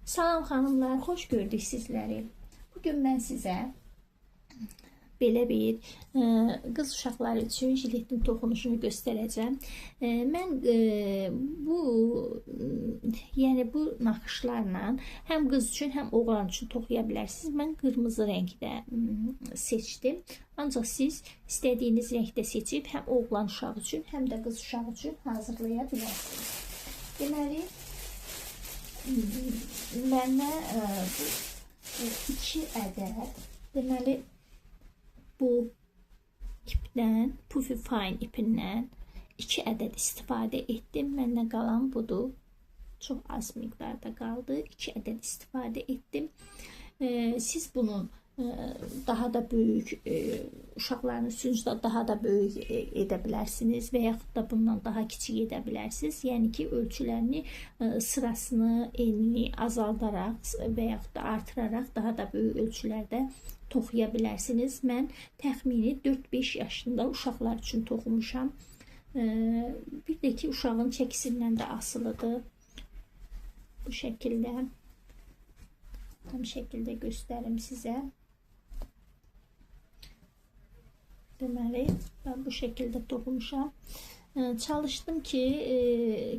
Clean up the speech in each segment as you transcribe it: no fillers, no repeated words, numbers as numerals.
Salam xanımlar, xoş gördük sizləri. Bugün mən sizə belə bir qız uşaqları üçün jiletin toxunuşunu göstərəcəm. Mən bu bu naxışlarla həm qız üçün, həm oğlan üçün toxuya bilərsiniz. Mən qırmızı rəngdə seçdim. Ancaq siz istədiyiniz rəngdə seçib həm oğlan uşağı üçün, həm də qız uşağı üçün hazırlaya bilərsiniz. Deməli, mənə bu 2 ədəd, deməli bu ipdən, Puffy Fine ipindən 2 ədəd istifadə etdim. Məndən qalan budur. Çox az miqdarda qaldı. 2 ədəd istifadə etdim. Siz bunun daha da böyük, uşaqlarınız üçün daha da böyük edə bilərsiniz və yaxud da bundan daha kiçik edə bilərsiniz. Yəni ki, ölçülərini, sırasını, enini azaldaraq və yaxud da artıraraq daha da böyük ölçülərdə toxuya bilərsiniz. Mən təxmini 4-5 yaşında uşaqlar üçün toxumuşam. Bir də ki, uşağın çəkisindən də asılıdır. Bu şəkildə. Tam şəkildə göstərim sizə. Deməli, mən bu şəkildə toxumuşam. Çalışdım ki,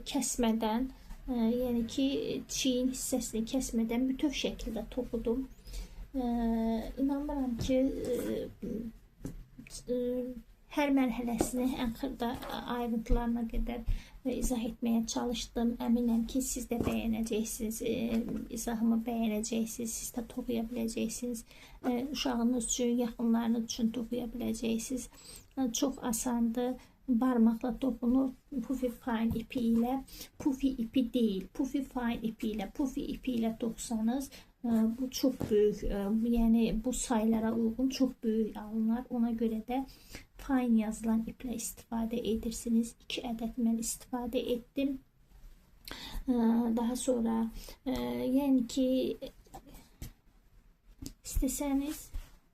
kəsmədən, yəni ki, çiyin hissəsini kəsmədən bütöv şəkildə toxudum. İnanmıram ki, hər mərhələsini ən xırda ayrıntılarına qədər izah etməyə çalışdım. Əminəm ki, siz də bəyənəcəksiniz, izahımı bəyənəcəksiniz, siz də toxuya biləcəksiniz. Uşağınız üçün, yaxınlarınız üçün toxuya biləcəksiniz. Çox asandır. Barmaqla toxunur. Puffy Fine ipi ilə, Puffy ipi deyil, Puffy Fine ipi ilə, Puffy ipi ilə toxusanız, bu çox böyük, yəni bu saylara uyğun çox böyük alınır. Ona görə də fine yazılan iplə istifadə edirsiniz. 2 ədəd mən istifadə etdim. Daha sonra, yəni ki, istəsəniz,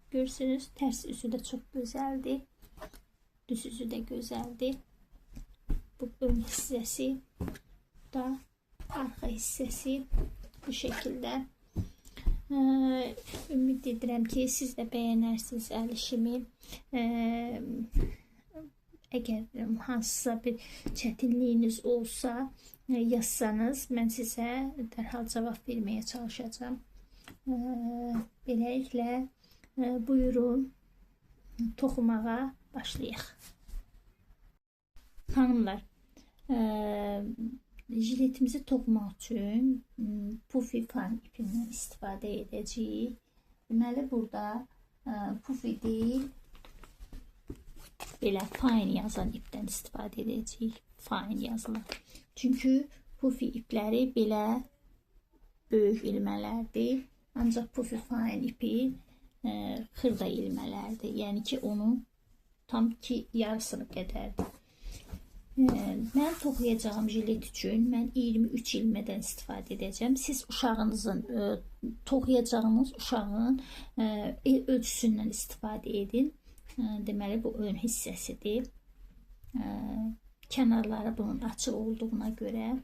görsünüz, tərs üzü də çox gözəldir. Düz üzü də gözəldir. Bu ön hissəsi, bu da arxa hissəsi bu şəkildə. Ümid edirəm ki, siz də bəyənərsiniz əl işimi. Əgər hansısa bir çətinliyiniz olsa, yazsanız, mən sizə dərhal cavab verməyə çalışacağım. Beləliklə, buyurun, toxumağa başlayaq. Xanımlar, jiletimizi toxumaq üçün Puffy Fine ipindən istifadə edəcəyik. Deməli, burada Puffy deyil, belə Fine yazan ipdən istifadə edəcəyik. Fine yazılır. Çünki Puffy ipləri belə böyük ilmələrdir. Ancaq Puffy Fine ipi xırda ilmələrdir. Yəni ki, onun tam ki yarısını qədərdir. Mən toxuyacağım jilet üçün mən 23 ilmədən istifadə edəcəm. Siz uşağınızın, toxuyacağınız uşağın ölçüsündən istifadə edin. Deməli, bu ön hissəsidir. Kənarları bunun açıq olduğuna görə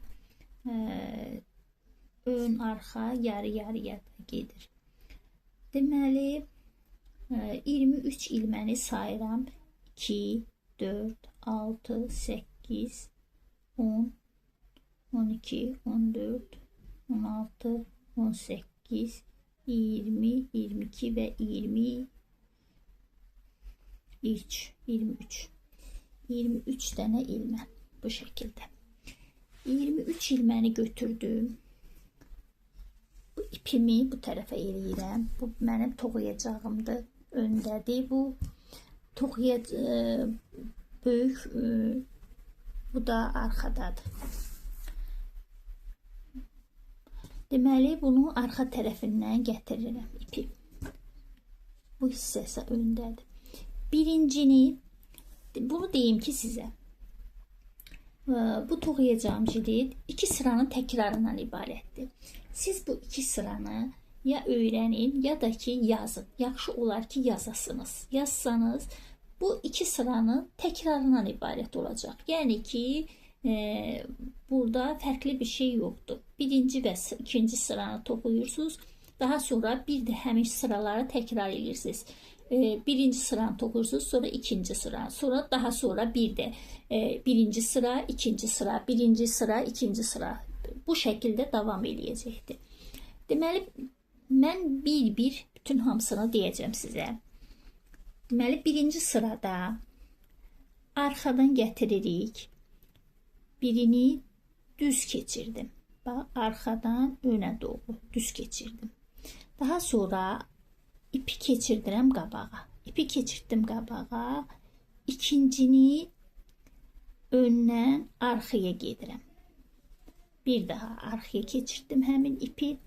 ön, arxa yarı-yarıya gedir. Deməli, 23 ilməni sayıram. 2, 4, 6, 8, 10, 12, 14, 16, 18, 20, 22 və 23. 23 dənə ilmə bu şəkildə. 23 ilməni götürdüm. Bu ipimi bu tərəfə eləyirəm. Bu mənim toxuyacağımdır. Öndədir. Bu böyük, bu da arxadadır. Deməli, bunu arxa tərəfindən gətirirəm ipi. Bu hissəsi öndədir. Birincini, bunu deyim ki sizə, bu toxuyacağım jilet 2 sıranın təkrarından ibarətdir. Siz bu 2 sıranı ya öyrənin, ya da ki yazın. Yaxşı olar ki yazasınız. Yazsanız, bu 2 sıranın təkrarından ibarət olacaq. Yəni ki, Burada fərqli bir şey yoxdur. Birinci və ikinci sıranı toxuyursunuz. Daha sonra bir də həmin sıraları təkrar edirsiniz. Birinci sıranı toxuyursunuz, sonra ikinci sıra, sonra daha sonra bir də birinci sıra, ikinci sıra, birinci sıra, ikinci sıra. Bu şəkildə davam eləyəcəkdir. Deməli, mən bir bütün hamısını deyəcəm sizə. Deməli, birinci sırada arxadan gətiririk. Birini düz keçirdim. Bax, arxadan önə doğru düz keçirdim. Daha sonra ipi keçirdirəm qabağa. İpi keçirdim qabağa. İkincini öndən arxaya gedirəm. Bir daha arxaya keçirdim həmin ipi.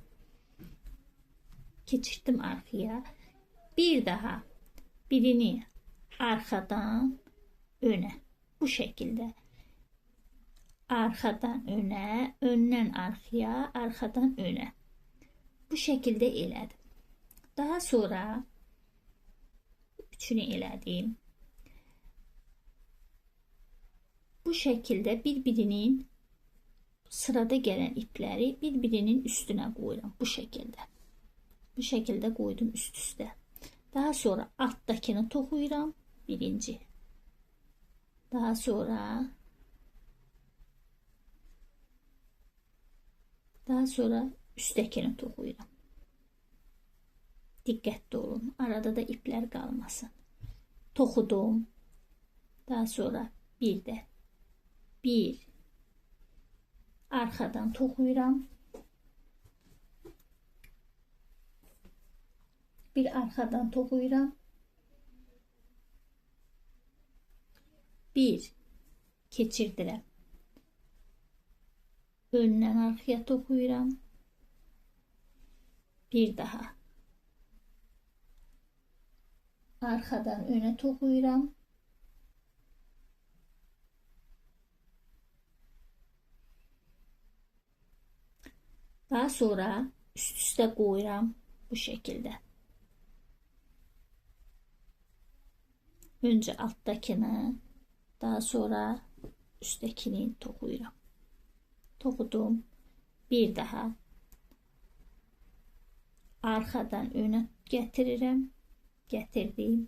Keçirdim arxaya. Bir daha birini arxadan önə. Bu şəkildə. Arxadan önə, öndən arxaya, arxadan önə. Bu şəkildə elədim. Daha sonra üçünü elədim. Bu şəkildə bir-birinin sırada gələn ipləri bir-birinin üstünə qoyuram. Bu şəkildə. Bu şəkildə qoydum üst-üstə. Daha sonra altdakını toxuyuram. Birinci. Daha sonra üstdəkini toxuyuram. Diqqətli olun. Arada da iplər qalmasın. Toxudum. Daha sonra bir də arxadan toxuyuram. Bir arxadan toxuyuram. Bir keçirdirəm. Öndən arxaya toxuyuram. Bir daha. Arxadan önə toxuyuram. Daha sonra üst-üstə qoyuram bu şəkildə. Öncə altdakını, daha sonra üstdəkini toxuyuram. Toxudum. Bir daha arxadan önə gətirirəm. Gətirdim.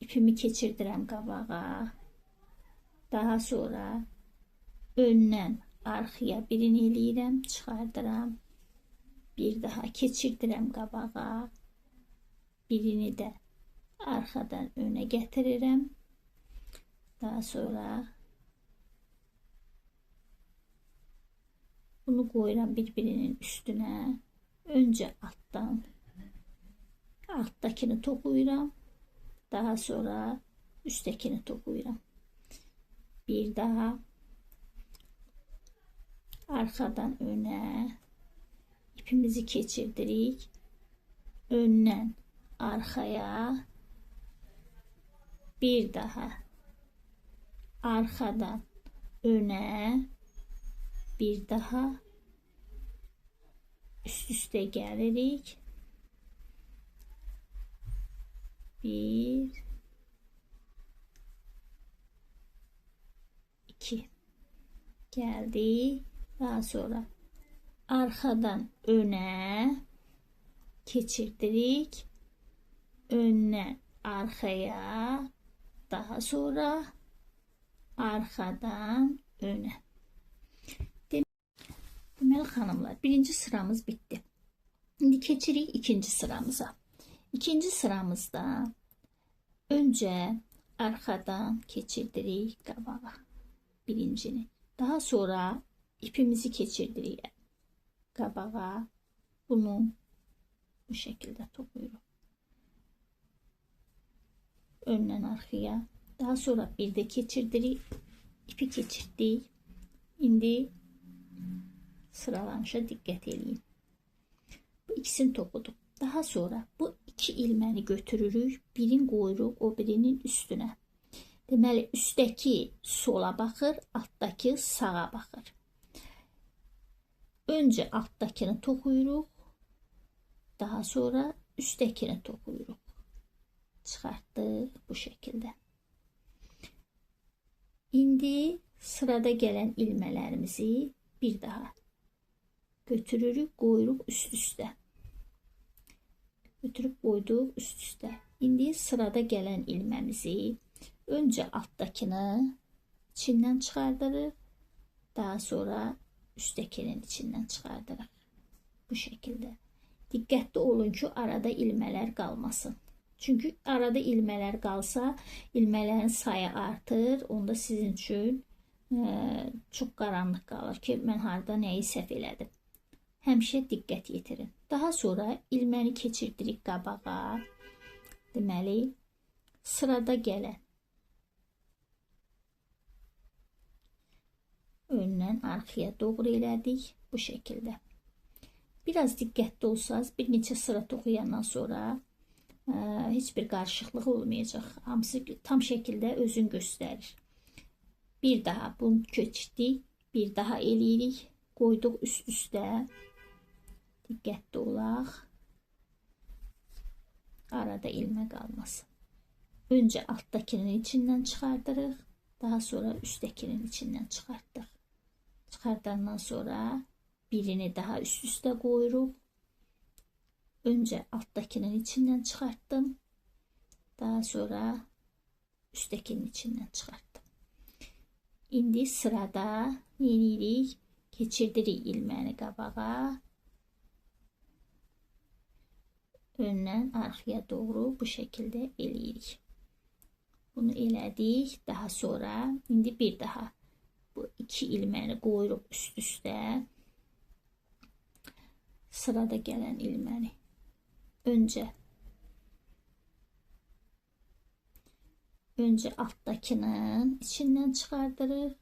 İpimi keçirdirəm qabağa. Daha sonra öndən arxaya birini eləyirəm, çıxardıram. Bir daha keçirdirəm qabağa. Birini də arxadan önə gətirirəm. Daha sonra bunu qoyuram bir-birinin üstünə. Öncə altdakini toxuyuram. Daha sonra üstdəkini toxuyuram. Bir daha arxadan önə ipimizi keçirdirik. Öndən arxaya. Bir daha arxadan önə. Bir daha üst-üstə gəlirik. Bir, iki. Geldi. Daha sonra arxadan önə keçirdirik. Öndən arxaya. Daha sonra arxadan önə. Deməli xanımlar, birinci sıramız bitdi. İndi keçirik ikinci sıramıza. İkinci sıramızda öncə arxadan keçirdirik qabağa birincini. Daha sonra ipimizi keçirdirik qabağa. Bunu bu şəkildə toxuyuruq. Öndən arxaya. Daha sonra bir də keçirdirik. İpi keçirdik. İndi sıralanışa diqqət eləyin. Bu ikisini toxuduq. Daha sonra bu iki ilməni götürürük. Birini qoyuruq o birinin üstünə. Deməli, üstdəki sola baxır, altdakı sağa baxır. Öncə altdakını toxuyuruq. Daha sonra üstdəkini toxuyuruq. Çıxartdıq bu şəkildə. İndi sırada gələn ilmələrimizi bir daha götürürük, qoyuruq üst üstə. Götürüb qoyduq üst üstə. İndi sırada gələn ilməmizi öncə altdakını içindən çıxardırıq. Daha sonra üstdəkinin içindən çıxardırıq. Bu şəkildə. Diqqətli olun ki, arada ilmələr qalmasın. Çünki arada ilmələr qalsa, ilmələrin sayı artır. Onda sizin üçün çox qaranlıq qalır ki, mən harada nəyi səhv elədim. Həmişə diqqət yetirin. Daha sonra ilməni keçirdirik qabağa. Deməli, sırada gələn öndən arxaya doğru elədik. Bu şəkildə. Biraz diqqətli olsanız, bir neçə sıra toxuyandan sonra heç bir qarışıqlıq olmayacaq. Hamısı tam şəkildə özün göstərir. Bir daha bunu keçdik. Bir daha eləyirik. Qoyduq üst üstə. Diqqətli olaq. Arada ilmə qalmasın. Öncə altdakinin içindən çıxardırıq. Daha sonra üstdəkinin içindən çıxartdıq. Çıxardandan sonra birini daha üst üstə qoyuruq. Öncə altdakinin içindən çıxartdım. Daha sonra üstdəkinin içindən çıxartdım. İndi sırada yenirik. Keçirdirik ilməni qabağa. Öndən arxaya doğru bu şəkildə eləyirik. Bunu elədik. Daha sonra indi bir daha bu iki ilməni qoyuruq üst üstə. Sırada gələn ilməni öncə altdakının içindən çıxardırıq.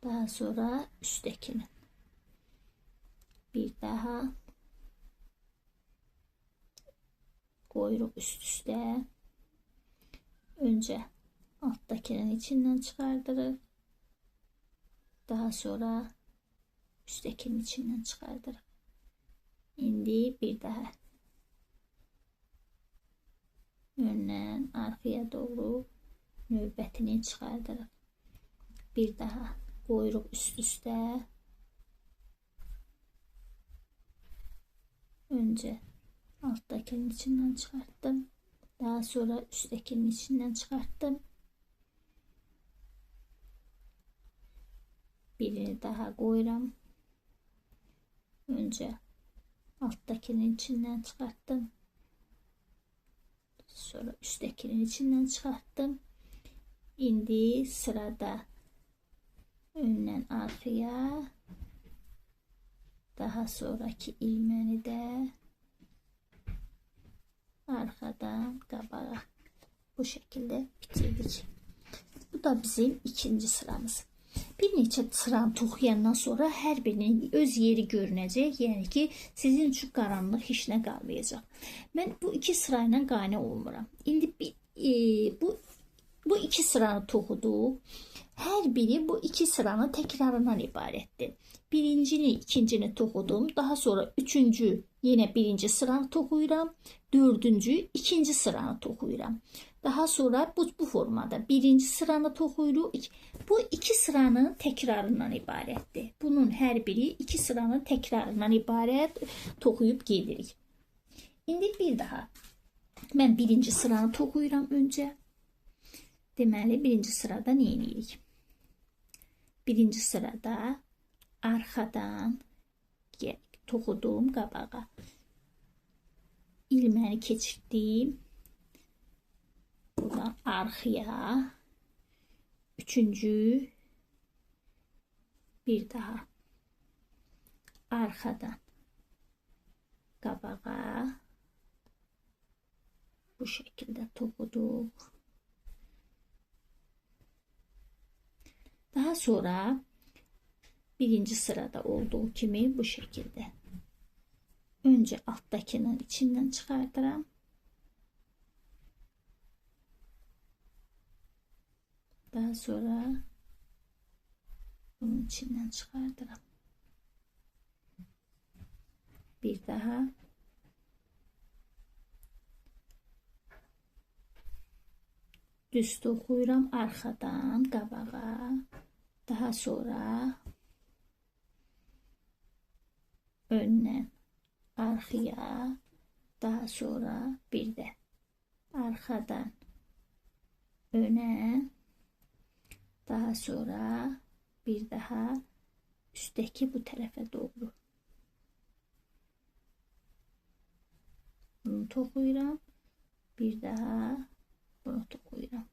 Daha sonra üstdəkinin. Bir daha qoyuruq üst üstə. Öncə altdakinin içindən çıxardırıq. Daha sonra üstdəkinin içindən çıxardırıq. İndi bir daha öndən arxaya doğru növbətini çıxardırıq. Bir daha qoyuruq üst üstə. Öncə altdakinin içindən çıxartdım. Daha sonra üstdəkinin içindən çıxartdım. Birini daha qoyuram. Öncə altdakinin içindən çıxartdım. Sonra üstdəkinin içindən çıxartdım. İndi sırada öndən arxaya, daha sonraki ilməni də arxadan qabağa bu şəkildə bitirdik. Bu da bizim ikinci sıramız. Bir neçə sıranı toxuyandan sonra hər birinin öz yeri görünəcək. Yəni ki, sizin üçün qaranlıq heç nə qalmayacaq. Mən bu iki sırayla qane olmuram. İndi bu iki sıranı toxuduq. Hər biri bu iki sıranın təkrarından ibarətdir. Birincini, ikincini toxudum. Daha sonra üçüncü yenə birinci sıranı toxuyuram. Dördüncü, ikinci sıranı toxuyuram. Daha sonra bu formada birinci sıranı toxuyuruq. Bu iki sıranın təkrarından ibarətdir. Bunun hər biri iki sıranın təkrarından ibarət toxuyub gedirik. İndi bir daha mən birinci sıranı toxuyuram öncə. Deməli, birinci sırada nə edirik? Birinci sırada arxadan toxudum qabağa. İlməni keçirdim. Buradan arxaya. Üçüncü. Bir daha. Arxadan qabağa. Bu şəkildə toxuduq. Daha sonra birinci sırada olduğu kimi bu şekilde. Önce alttakinin içinden çıkartıram. Daha sonra bunun içinden çıkartıram. Bir daha düz toxuyuram arxadan qabağa. Daha sonra önden arkaya, daha sonra bir de arkadan öne, daha sonra bir daha üstteki bu tarafa doğru. Bunu tokuyuram. Bir daha bunu tokuyuram.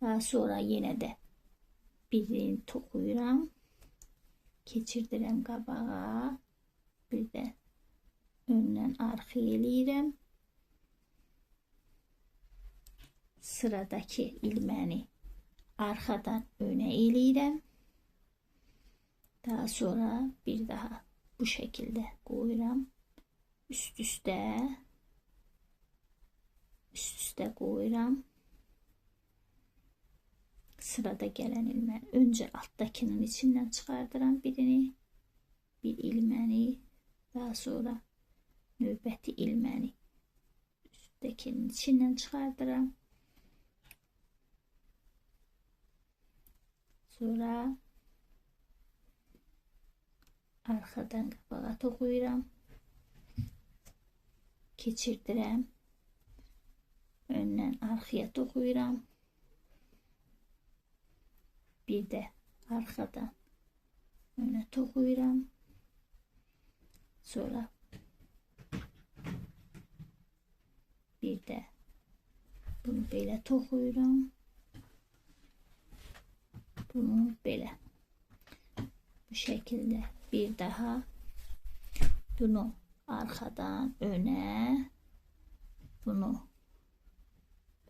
Daha sonra yine de birini tokuyuram. Keçirdirəm qabağa. Bir də öndən arxaya eləyirəm. Sıradakı ilməni arxadan önə eləyirəm. Daha sonra bir daha bu şekilde koyuram. Üst üste koyuram. Sırada gelen ilməni önce alttakinin içinden çıkardıram birini. Bir ilməni, daha sonra növbəti ilməni üsttekinin içinden çıkardıram. Sonra arkadan qabağa toxuyuram. Keçirdirəm. Öndən arxaya toxuyuram. Bir də arxadan önə toxuyuram. Sonra bir də bunu belə toxuyuram. Bunu belə. Bu şekilde bir daha bunu arkadan öne, bunu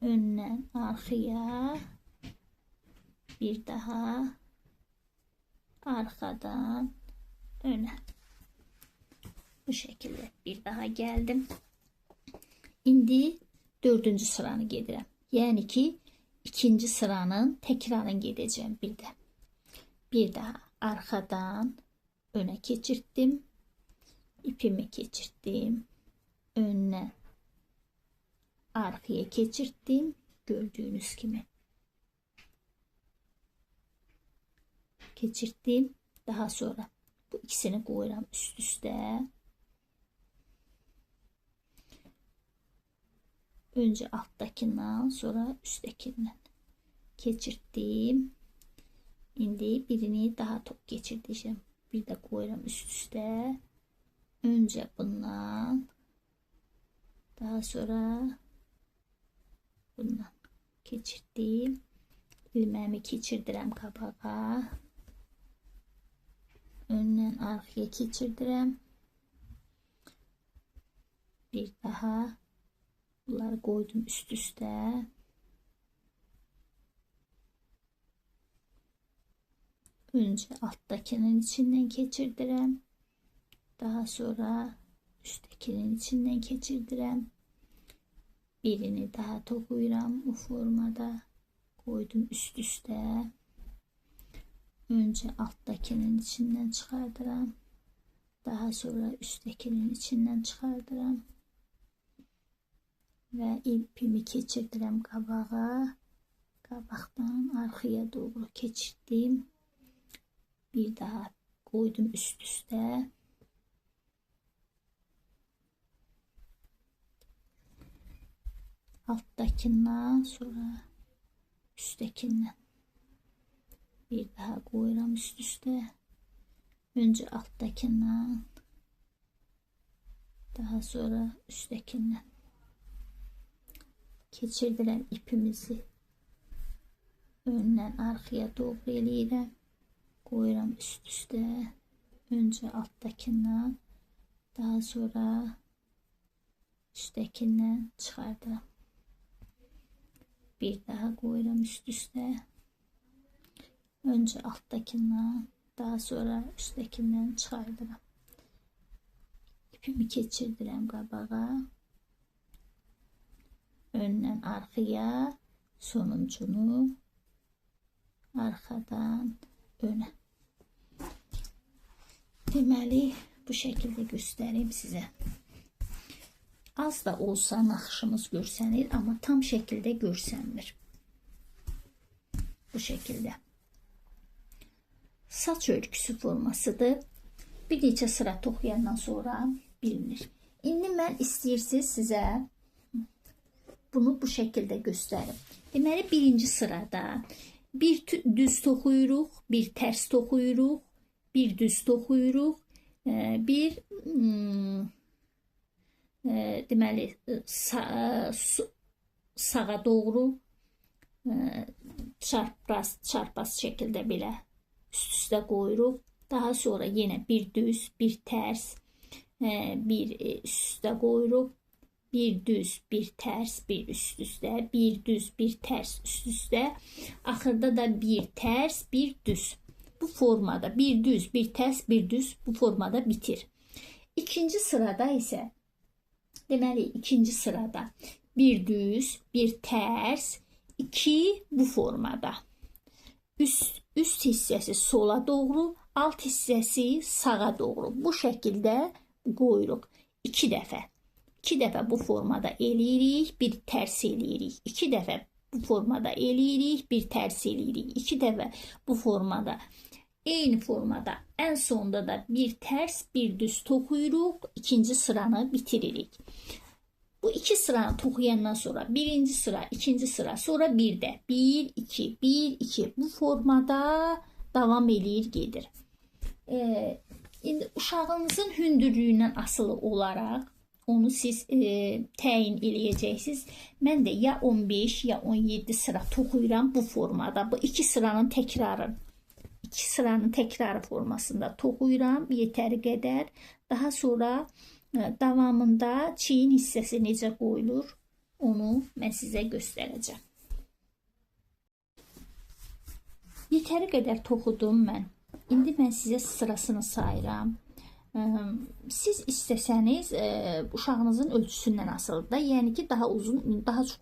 önden arkaya, bir daha arkadan öne. Bu şekilde bir daha geldim. İndi dördüncü sıranı gedirəm. Yani ki ikinci sıranın tekrarını gedeceğim bir de. Bir daha arkadan öne geçirttim. İpimi geçirttim. Önüne arkaya geçirttim. Gördüğünüz gibi. Geçirttim. Daha sonra bu ikisini koyuram üst üste. Önce alttakinden sonra üsttekinden geçirttim. İndi birini daha çok geçireceğim. Bir de koyuram üst üste. Önce bundan, daha sonra bundan geçirdim. İlmeğimi geçirdirəm qabağa. Öndən arkaya geçirdirəm. Bir daha bunları koydum üst üste. Önce alttakinin içinden geçirdirəm. Daha sonra üsttekinin içinden geçirdirəm. Birini daha tokuyuram bu formada. Koydum üst üste. Önce alttakinin içinden çıkardıram. Daha sonra üsttekinin içinden çıkardıram. Ve ipimi geçirdirəm qabağa. Qabaqdan arkaya doğru geçirdim. Bir daha koydum üst üste. Alttakinden sonra üsttekinden bir daha koyuram üst üste. Önce alttakinden, daha sonra üsttekinden geçirdirəm ipimizi. Öndən arkaya doğru eləyirəm. Koyuram üst üste. Önce alttakinden, daha sonra üsttekinden çıkardıram. Bir daha koyuram üst üste. Önce alttakinden, daha sonra üsttekinden çıkardıram. İpimi geçirdirəm qabağa. Öndən arkaya, sonuncunu arkadan öne. Deməli, bu şekilde göstereyim size. Az da olsa naxışımız görsənir, ama tam şekilde görsənmir. Bu şekilde. Saç örgüsü formasıdır. Bir neçə sıra toxuyandan sonra bilinir. İndi mən istəyirsiniz sizə bunu bu şekilde göstərim. Deməli birinci sırada bir düz toxuyuruq, bir ters toxuyuruq, bir düz toxuyuruq, bir deməli sağa doğru çarpaz şekilde belə üst-üstə qoyuruq. Daha sonra yine bir düz, bir ters, bir üst-üstə qoyuruq. Bir düz, bir ters, bir üst-üstə, bir düz, bir ters, üst-üstə. Axırda da bir ters, bir düz. Bu formada bir düz, bir ters, bir düz bu formada bitir. İkinci sırada ise deməli ikinci sırada bir düz, bir ters, iki bu formada. Üst hissəsi sola doğru, alt hissəsi sağa doğru. Bu şəkildə qoyuruq. İki dəfə. İki dəfə bu formada eləyirik, bir ters eləyirik. İki dəfə bu formada eləyirik, bir ters eləyirik. İki dəfə bu formada, eyni formada, ən sonda da bir ters, bir düz toxuyuruq. İkinci sıranı bitiririk. Bu iki sıranı toxuyandan sonra birinci sıra, ikinci sıra, sonra bir də 1, 2, 1, 2 bu formada davam eləyir gedir. İndi uşağınızın hündürlüyündən asılı olaraq onu siz təyin eləyəcəksiniz. Mən də ya 15 ya 17 sıra toxuyuram bu formada. Bu iki sıranın təkrarı formasında toxuyuram yetəri qədər. Daha sonra davamında çiyin hissəsi necə qoyulur onu mən sizə göstərəcəm. Yetəri qədər toxudum mən. İndi mən sizə sırasını sayıram. Siz istəsəniz uşağınızın ölçüsündən asılıdır da, yəni ki daha uzun, daha çox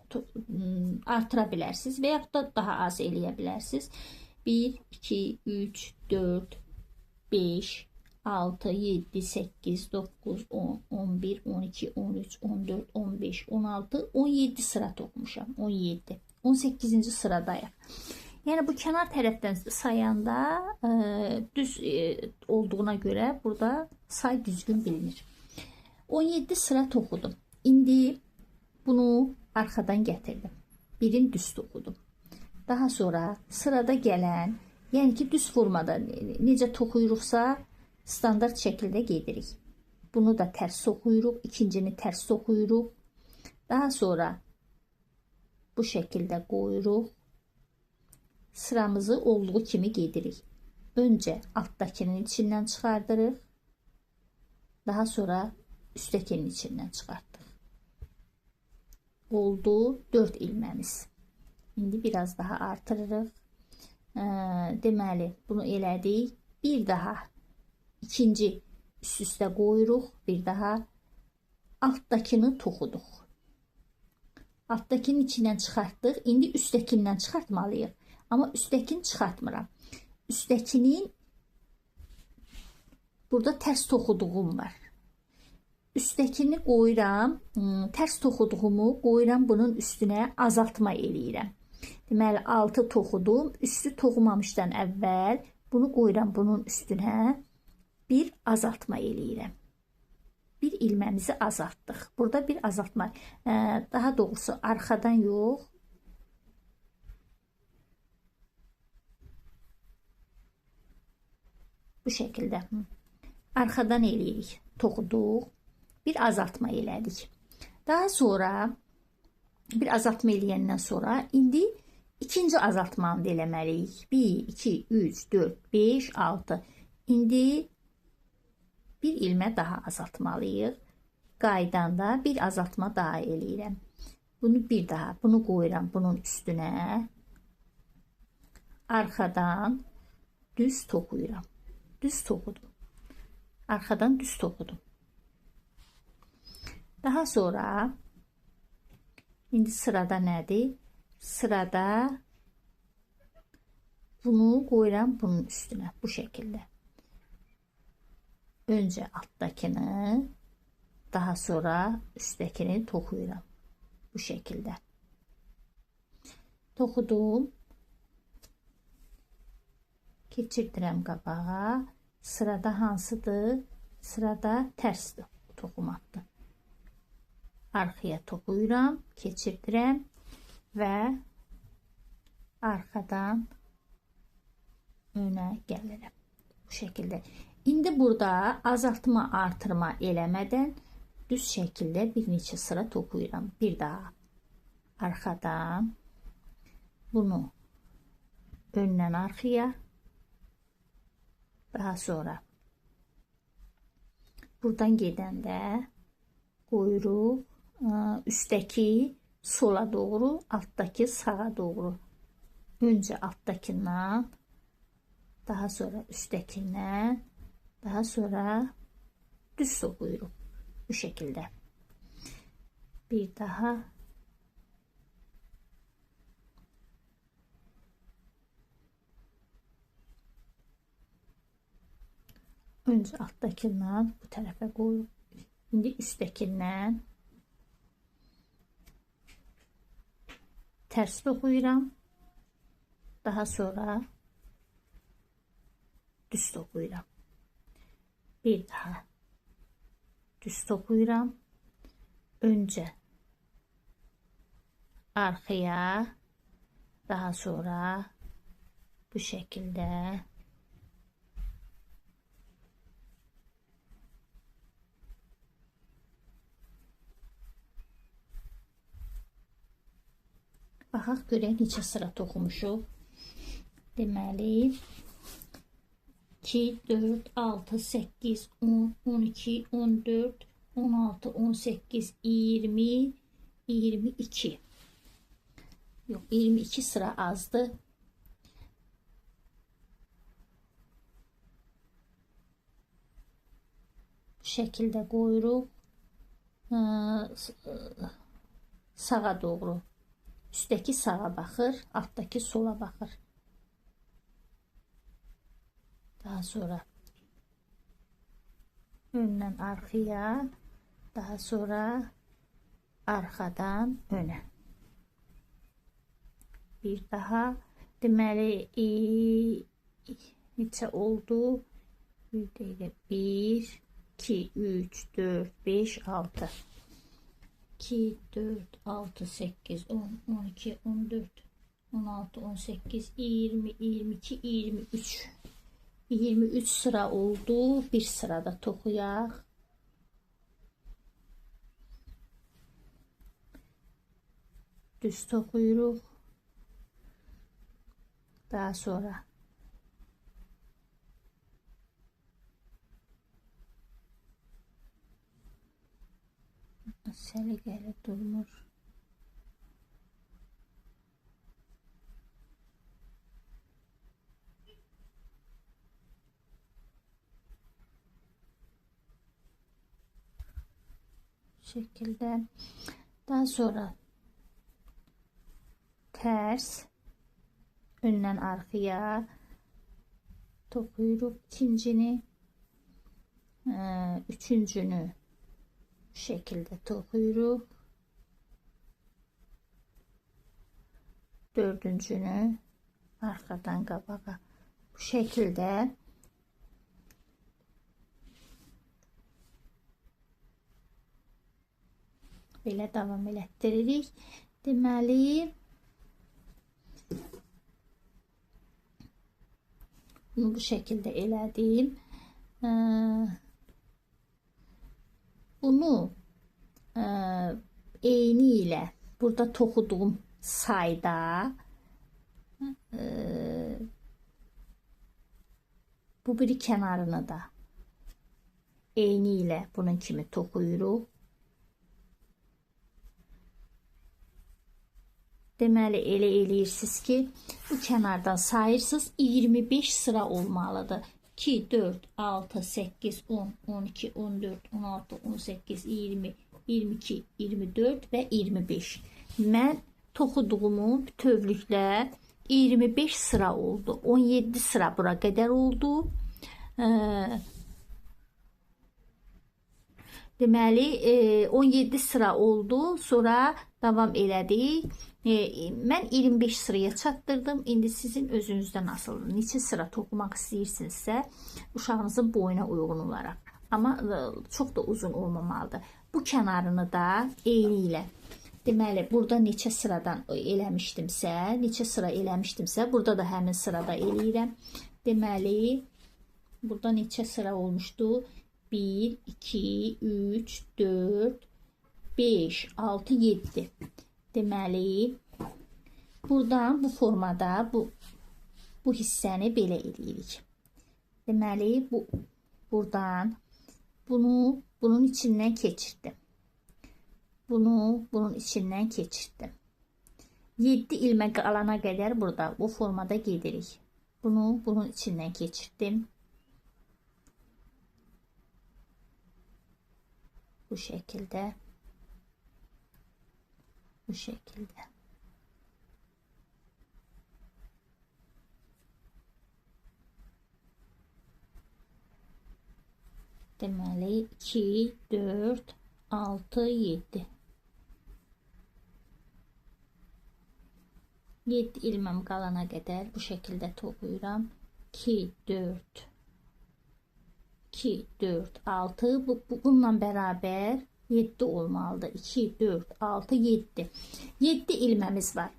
artıra bilərsiniz və yaxud da daha az eləyə bilərsiniz. 1, 2, 3, 4, 5, 6, 7, 8, 9, 10, 11, 12, 13, 14, 15, 16, 17 sıra toxumuşam. 17, 18-ci sıradayım. Yəni bu kənar tərəfdən sayanda düz olduğuna görə burada say düzgün bilinir. 17 sıra toxudum. İndi bunu arxadan gətirdim. Birini düz toxudum. Daha sonra sırada gələn, yəni ki düz formada necə toxuyuruqsa standart şəkildə gedirik. Bunu da tərs toxuyuruq, ikincini tərs toxuyuruq. Daha sonra bu şəkildə qoyuruq. Sıramızı olduğu kimi gedirik. Önce alttakinin içindən çıxardırıq. Daha sonra üsttekinin içindən çıxartdıq. Oldu 4 ilməmiz. İndi biraz daha artırırıq. Deməli bunu elədik. Bir daha ikinci üst-üstə qoyuruq. Bir daha alttakini toxuduq. Alttakinin içindən çıxartdıq. İndi üsttekindən çıxartmalıyıq. Ama üsttekini çıxartmıram. Üsttekinin burada ters toxuduğum var. Üsttekini qoyuram, ters toxuduğumu qoyuram bunun üstünə azaltma eləyirəm. Deməli 6 toxudum, üstü toxumamışdan əvvəl bunu qoyuram bunun üstünə bir azaltma eləyirəm. Bir ilməmizi azaltdıq. Burada bir azaltma, daha doğrusu arxadan yox, bu şekilde arkadan eləyirik, toxuduq, bir azaltma elədik. Daha sonra bir azaltma eləyəndən sonra indi ikinci azaltmanı da eləməliyik. 1, 2, 3, 4, 5, 6. İndi bir ilmə daha azaltmalıyıq. Qaydanda bir azaltma daha eləyirəm. Bunu bir daha, bunu qoyuram bunun üstünə. Arxadan düz toxuyuram. Düz toxudum. Arxadan düz toxudum. Daha sonra indi sırada nədir? Sırada bunu qoyuram bunun üstünə bu şəkildə. Önce alttakini, daha sonra üsttekini toxuyuram. Bu şəkildə. Toxudum. Keçirdirəm qabağa. Sırada hansıdır? Sırada tərs toxumatdır. Arxaya toxuyuram, keçirdirəm və arxadan önə gəlirəm. Bu şəkildə. İndi burada azaltma, artırma eləmədən düz şəkildə bir neçə sıra toxuyuram. Bir daha arxadan bunu öndən arxaya, daha sonra buradan gedəndə quyruq üsttəki sola doğru, alttaki sağa doğru. Öncə alttakindən, daha sonra üsttekindən, daha sonra düz toxuyuruq. Bu şəkildə. Bir daha öncə alttakindən bu tərəfə qoyuruq. İndi üsttekindən tərs toxuyuram. Daha sonra düz toxuyuram. Bir daha düz toxuyuram. Öncə arxaya, daha sonra bu şəkildə baxaq görək neçə sıra toxumuşuq. Deməli 2, 4, 6, 8, 10, 12, 14, 16, 18, 20, 22. Yox, 22 sıra azdı. Bu şəkildə qoyuruq. Sağa doğru. Üstteki sağa baxır, alttaki sola baxır. Daha sonra öndən arxaya, daha sonra arxadan önə. Bir daha deməli neçə oldu? 1, 2, 3, 4, 5, 6. 2, 4, 6, 8, 10, 12, 14, 16, 18, 20, 22, 23. 23 sıra oldu. Bir sırada toxuyaq. Düz toxuyuruq. Daha sonra səliqəli durmur. Şekilde. Daha sonra ters önden arkaya toxuyuruq. İkincini, üçüncünü bu şekilde toxuyuruq. Dördüncünü arkadan qabağa bu şekilde belə davam elətdiririk. Deməli bunu bu şekilde elədim. Bunu eyni ilə burada toxuduğum sayda bu biri kənarını da eyni ilə bunun kimi toxuyuruq. Deməli elə eləyirsiniz ki, bu kənardan sayırsınız 25 sıra olmalıdır. 2, 4, 6, 8, 10, 12, 14, 16, 18, 20, 22, 24 və 25. Mən toxuduğumu bütövlüklə 25 sıra oldu. 17 sıra bura qədər oldu. Deməli 17 sıra oldu. Sonra davam elədik. Mən 25 sıraya çatdırdım. İndi sizin özünüzdən asılıdır. Neçə sıra toxumaq istəyirsinizsə, uşağınızın boyuna uyğun olaraq. Amma çox da uzun olmamalıdır. Bu kənarını da eyni ilə. Deməli, burada neçə sıradan neçə sıra eləmişdimsə, burada da həmin sırada eləyirəm. Deməli, burada neçə sıra olmuşdu? 1, 2, 3, 4, 5, 6, 7. Deməli, buradan bu formada bu hissəni belə eləyirik. Deməli, buradan bunun içindən keçirdim. Bunun içindən keçirdim. 7 ilmək qalana qədər burada bu formada gedirik. Bunun içindən keçirdim. Bu şəkildə. Bu şəkildə. Deməli 2, 4, 6, 7. 7 ilməm qalana qədər bu şəkildə toxuyuram. 2, 4, 2, 4, 6. Bununla bərabər 7 olmalıdır. 2, 4, 6, 7. 7 ilməmiz var.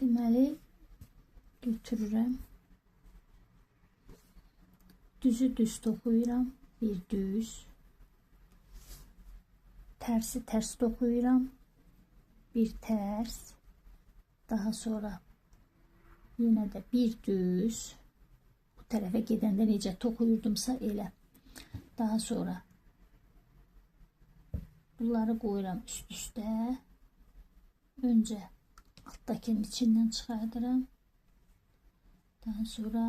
Deməli, götürürəm. Düzü düz toxuyuram. Bir düz. Tərsi tərs toxuyuram. Bir tərs. Daha sonra yenə də bir düz. Bu tərəfə gedəndə necə toxuyurdumsa elə. Daha sonra bunları qoyuram üst-üstə. Öncə altdakının içindən çıxardıram. Daha sonra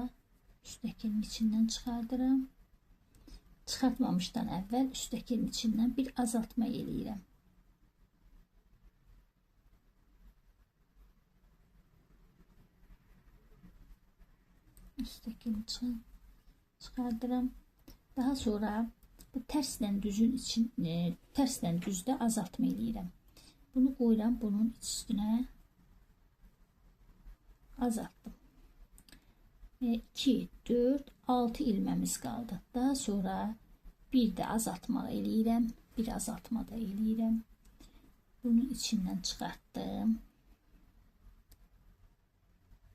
üsttəkinin içindən çıxardıram. Çıxartmamışdan əvvəl üsttəkinin içindən bir azaltma eləyirəm. Üsttəkini çıxardıram. Daha sonra bu tərslə düzün tərslə düzdə azaltma eləyirəm. Bunu qoyuram bunun üstünə. Azaltdım. 2, 4, 6 ilməmiz qaldı. Daha sonra bir də azaltma eləyirəm. Bir azaltma da eləyirəm. Bunun içindən çıxartdım.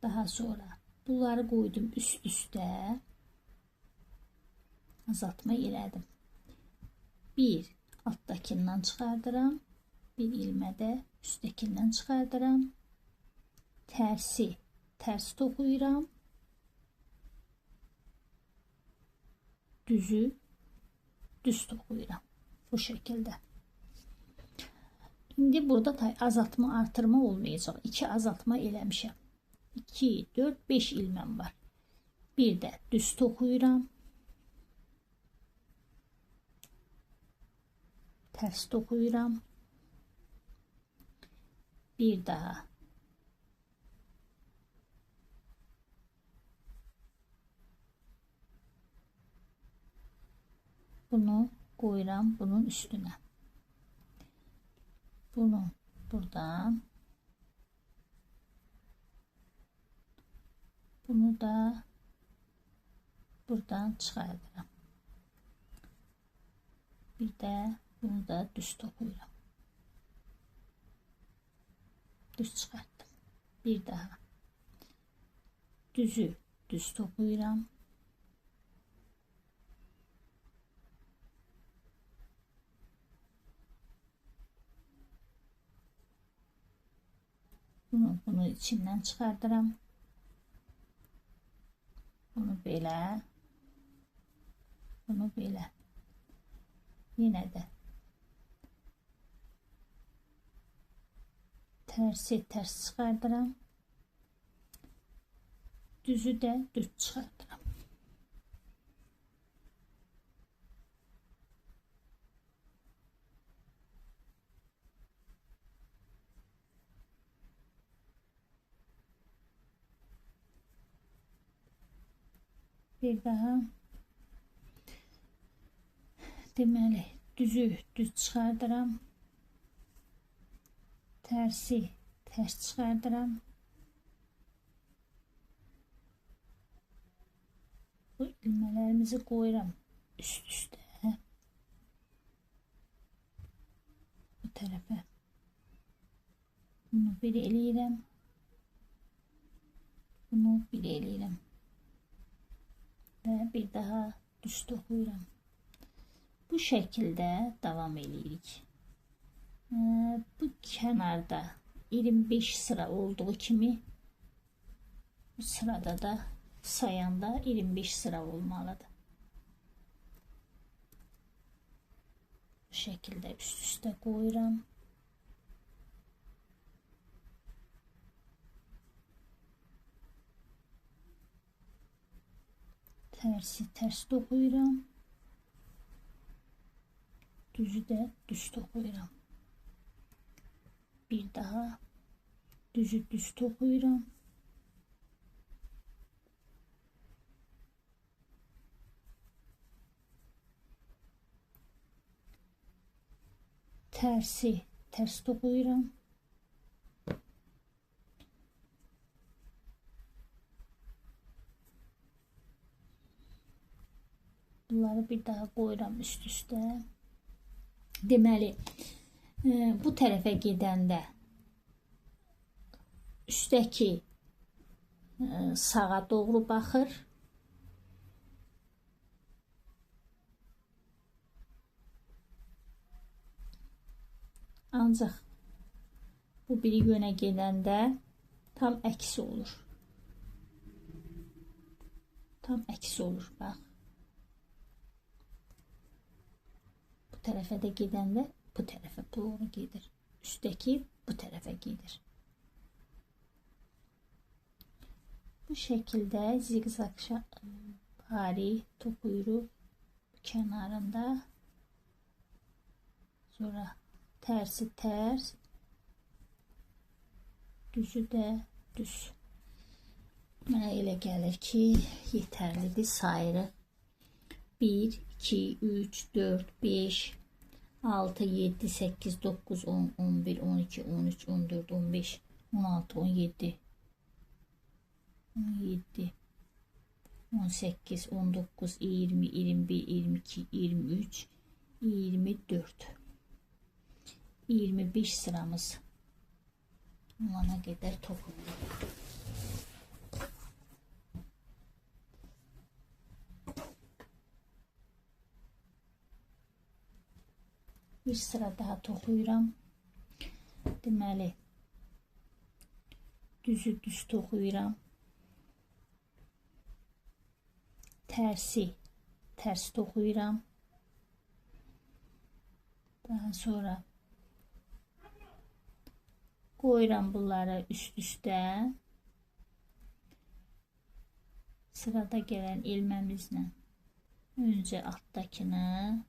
Daha sonra bunları qoydum üst-üstə. Azaltma elədim. Bir altdakindən çıxardıram. Bir ilmədə üstdəkindən çıxardıram. Tərsi tərs toxuyuram. Düzü düz toxuyuram. Bu şəkildə. İndi burada azaltma artırma olmayacaq. 2 azaltma eləmişəm. 2, 4, 5 ilməm var. Bir də düz toxuyuram. Tərs toxuyuram. Bir daha bunu qoyuram bunun üstünə. Bunu buradan, bunu da buradan çıxardıram. Bir də bunu da düz toxuyuram. Düz çıxartdım. Bir daha düzü düz toxuyuram. Bunu içindən çıxardıram. Bunu belə. Bunu belə. Yenə də tərsi tərs çıxardıram. Düzü də düz çıxardıram. Bir daha Deməli, düzü düz çıxardıram. Tərsi tərs çıxardıram. Bu ilmələrimizi qoyuram üst-üstə. Bu tərəfə. Bunu bir eləyirəm. Bunu bir eləyirəm. Və bir daha düz toxuyuram. Bu şəkildə davam edirik. Bu kənarda 25 sıra olduğu kimi bu sırada da sayanda 25 sıra olmalıdır. Bu şəkildə üst-üstə qoyuram. Tərsi tərs toxuyuram. Düzü də düz toxuyuram. Bir daha düzü düz toxuyuram. Tərsi tərs toxuyuram. Bunları bir daha qoyuram üst-üstə. Deməli, bu tərəfə gedəndə üstdəki sağa doğru baxır. Ancaq bu biri yönə gedəndə tam əksi olur. Tam əksi olur, bax. Bu tərəfə də gedəndə bu tərəfə doğru gedir. Üstdəki bu tərəfə gedir. Bu şəkildə ziqzaq pari toxuyuruq kənarında. Sonra tərsi tərs, düzü də düz. Mənə elə gəlir ki, yetərlidir. Sayırıq. 1, 2, 3, 4, 5, 6, 7, 8, 9, 10, 11, 12, 13, 14, 15, 16, 17, 17, 18, 19, 20, 21, 22, 23, 24, 25 sıramız olana qədər toxuyuruq. Bir sıra daha toxuyuram. Deməli, düzü düz toxuyuram. Tərsi tərs toxuyuram. Daha sonra qoyuram bunları üst-üstə. Sırada gələn ilməmizlə öncə altdakını,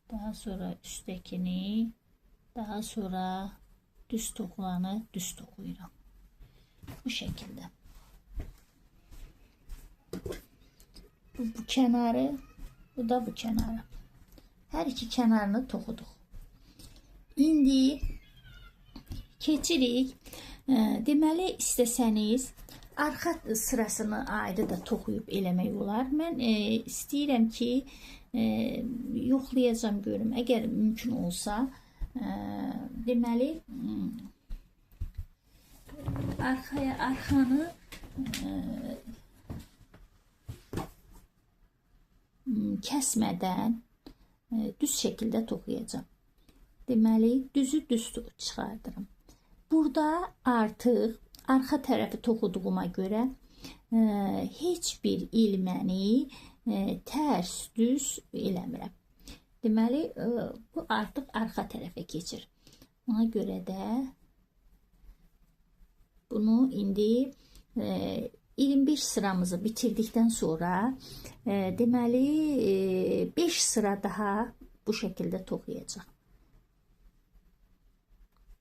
daha sonra üstdəkini, daha sonra düz toxulanı düz toxuyuram. Bu şəkildə. Bu kənarı, bu da bu kənarı. Hər iki kənarını toxuduq. İndi keçirik. Deməli, istəsəniz arxa sırasını ayrı da toxuyub eləmək olar. Mən istəyirəm ki, yoxlayacağım görüm. Əgər mümkün olsa, deməli, arxanı kəsmədən düz şəkildə toxuyacağım. Deməli, düzü düz çıxardırım. Burada artıq arxa tərəfi toxuduğuma görə heç bir ilməni tərs düz eləmirəm. Deməli, bu artıq arxa tərəfə keçir. Ona görə də bunu indi 25 sıramızı bitirdikdən sonra deməli 5 sıra daha bu şəkildə toxuyacaq.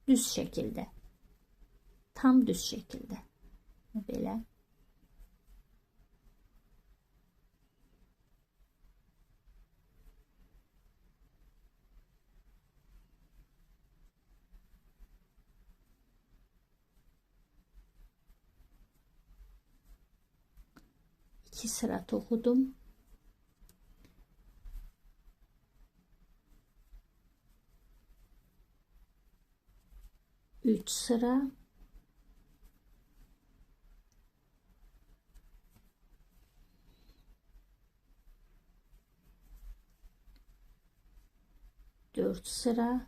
Düz şəkildə. Tam düz şəkildə. Belə. 2 sıra toxudum. Üç sıra. Dört sıra.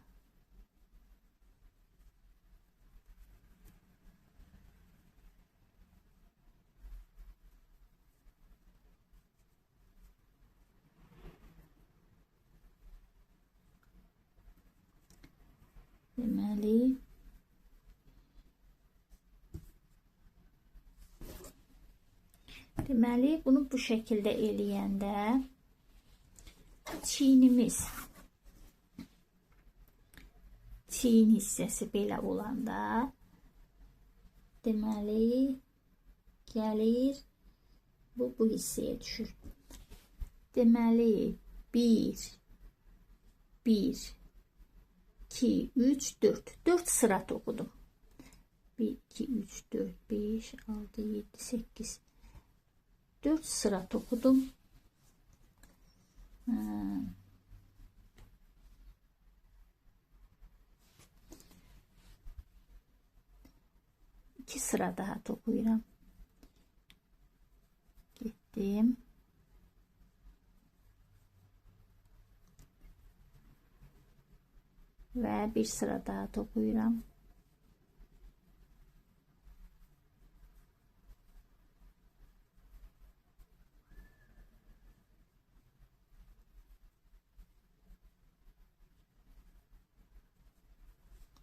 Deməli, bunu bu şəkildə eləyəndə çiyin hissəsi belə olanda deməli gəlir bu hissəyə düşür. Deməli 1 2 3 4 sıra toxudum. 1 2 3 4 5 6 7 8 4 sıra toxudum. 2 sıra daha toxuyuram. Getdim. Və bir sıra daha toxuyuram.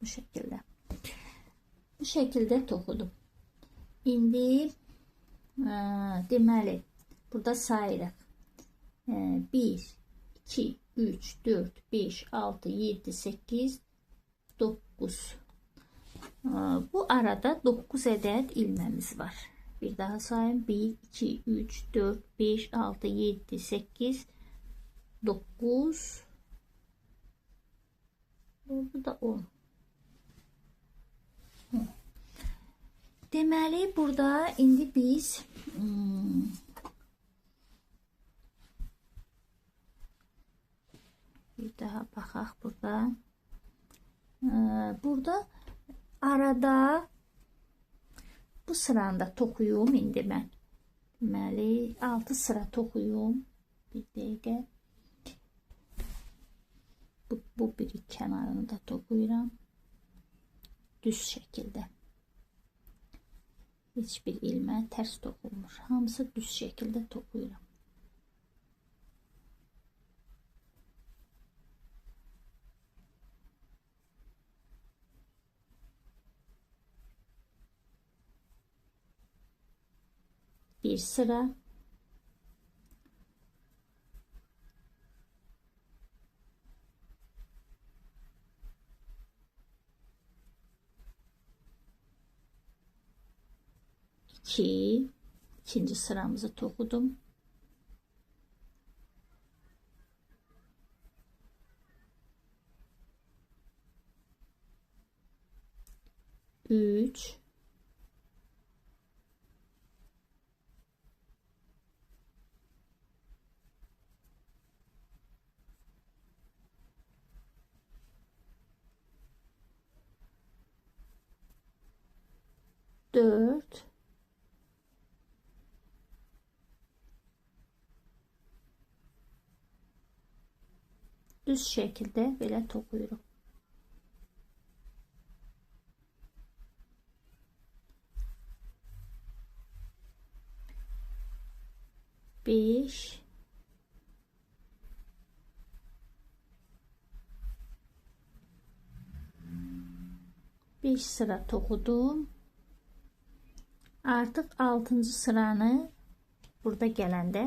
Bu şekilde. Bu şekilde toxudum. İndi deməli burada sayırıq. 1 2 3 4 5 6 7 8 9. Bu arada 9 ədəd ilməmiz var. Bir daha sayın. 1 2 3 4 5 6 7 8 9. Bu da 10. Deməli burada indi biz bir daha baxaq burada. Burada arada bu sıranda toxuyum indi mən. Deməli 6 sıra toxuyum. Bir dəqiqə. Bu bir kənarını da toxuyuram. Düz şəkildə. Heç bir ilmə tərs toxunmur. Hamısı düz şəkildə toxuyuram. Bir sıra. İkinci sıramızı toxudum. 3 4 düz şəkildə belə toxuyuruq. 5 sıra toxudum. Artıq 6-cı sıranı burada gələndə